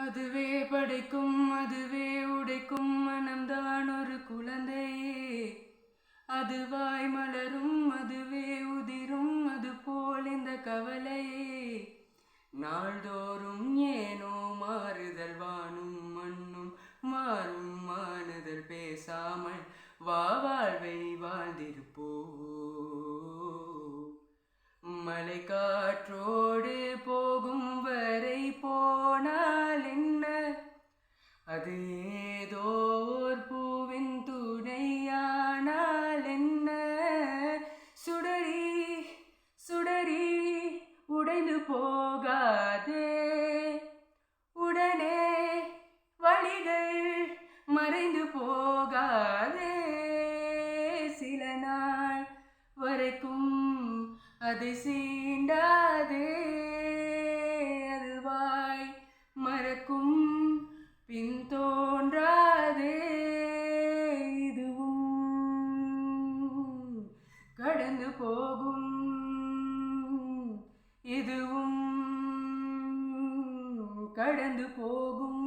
அதுவே படைக்கும் அதுவே உடைக்கும் மனம்தான் ஒரு குழந்தையே. அதுவாய் மலரும் அதுவே உதிரும் அது போல் இந்த கவலையே. நாள்தோறும் ஏனோ மாறுதல் வானும் மண்ணும் மாறும் மாறுதல் பேசாமல் வா வாழ்வை வாழ்ந்திருப்போ. மலை காற்றோடு போகும் வரை போனால் என்ன, அது ஏதோ ஒரு பூவின் துணையானால் என்ன. சுடரி சுடரி உடைந்து போகாதே, உடனே வழிகள் மறைந்து போகாதே. சில நாள் வரைக்கும் அதை சீண்டாதே, அதுவாய் மறக்கும் பின் தோன்றாதே. இதுவும் கடந்து போகும், இதுவும் கடந்து போகும்.